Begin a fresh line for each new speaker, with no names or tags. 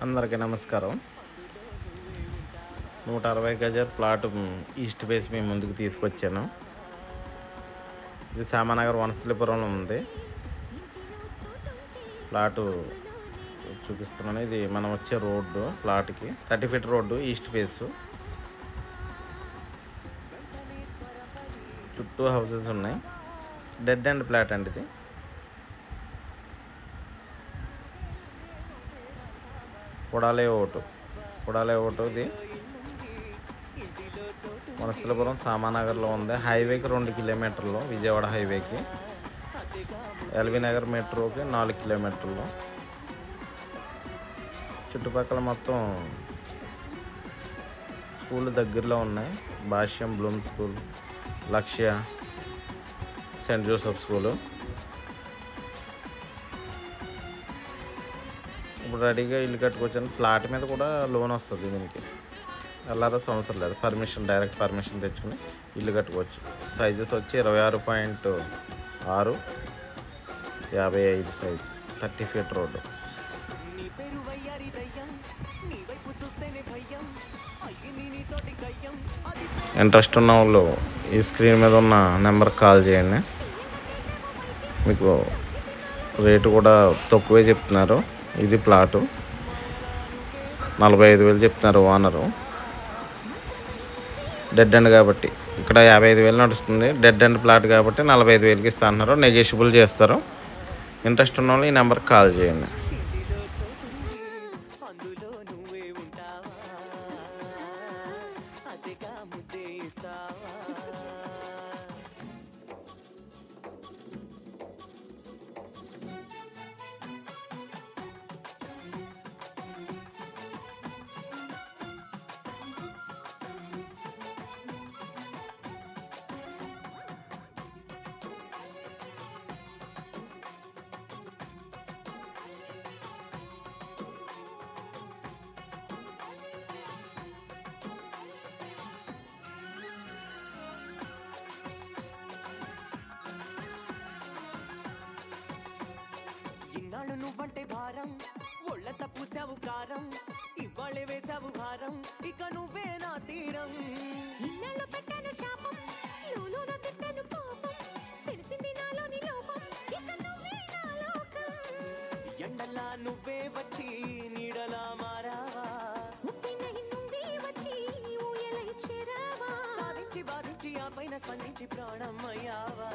అందరికీ నమస్కారం. 160 గజాల ప్లాట్ ఈస్ట్ ఫేస్ మీ ముందుకు తీసుకొచ్చాను. ఇది సామానగర్ వనస్థలిపురంలో ఉంది. ప్లాటు చూపిస్తున్నాను. ఇది మనం వచ్చే రోడ్డు ప్లాట్కి 30 ఫీట్ రోడ్డు ఈస్ట్ ఫేసు. చుట్టూ హౌసెస్ ఉన్నాయి. డెడ్ అండ్ ప్లాట్ అండి ఇది. కొడాలే ఓటు ఇది వనస్థలిపురం సామానగర్లో ఉంది. హైవేకి 2 కిలోమీటర్లు, విజయవాడ హైవేకి. ఎల్బీ నగర్ మెట్రోకి 4 కిలోమీటర్లు. చుట్టుపక్కల మొత్తం స్కూల్ దగ్గరలో ఉన్నాయి. భాష్యం, బ్లూమ్ స్కూల్, లక్ష్య, సెయింట్ జోసెఫ్ స్కూలు. ఇప్పుడు రెడీగా ఇల్లు కట్టుకొచ్చాను. ప్లాట్ మీద కూడా లోన్ వస్తుంది. దీనికి అలాగే సంవత్సరం లేదు. డైరెక్ట్ పర్మిషన్ తెచ్చుకుని ఇల్లు కట్టుకోవచ్చు. సైజెస్ వచ్చి 26.6, 55 సైజ్, 30 ఫీట్ రోడ్డు. ఇంట్రెస్ట్ ఉన్న వాళ్ళు ఈ స్క్రీన్ మీద ఉన్న నెంబర్కి కాల్ చేయండి. మీకు రేటు కూడా తక్కువే చెప్తున్నారు. ఇది ప్లాటు 45,000 చెప్తున్నారు ఓనరు. డెడ్ ఎండ్ కాబట్టి ఇక్కడ 55,000 నడుస్తుంది. డెడ్ ఎండ్ ప్లాట్ కాబట్టి 45,000కి ఇస్తా అన్నారు. నెగోషియబుల్ చేస్తారు. ఇంట్రెస్ట్ ఉన్న వాళ్ళు ఈ నెంబర్కి కాల్ చేయండి.
ఇన్నాళ్ళు నువ్వంటే భారం, ఒళ్ళంత పూసావు కారం, ఇవాళే వేసావు హారం, ఇక నువ్వే నా తీరం.
ఇన్నాళ్ళు పెట్టాను శాపం, లోలోన తిట్టాను పాపం, తెలిసింది నాలోని లోపం, ఇక నువ్వే నా లోకం.
ఎండలా నువ్వే వచ్చి నీడలా మారావా,
ఉప్పినై నువ్వే వచ్చి ఊయల ఇచ్చేరావా,
సాధించి బాధించి ఆ పైన స్పందించి ప్రాణం అయ్యావా.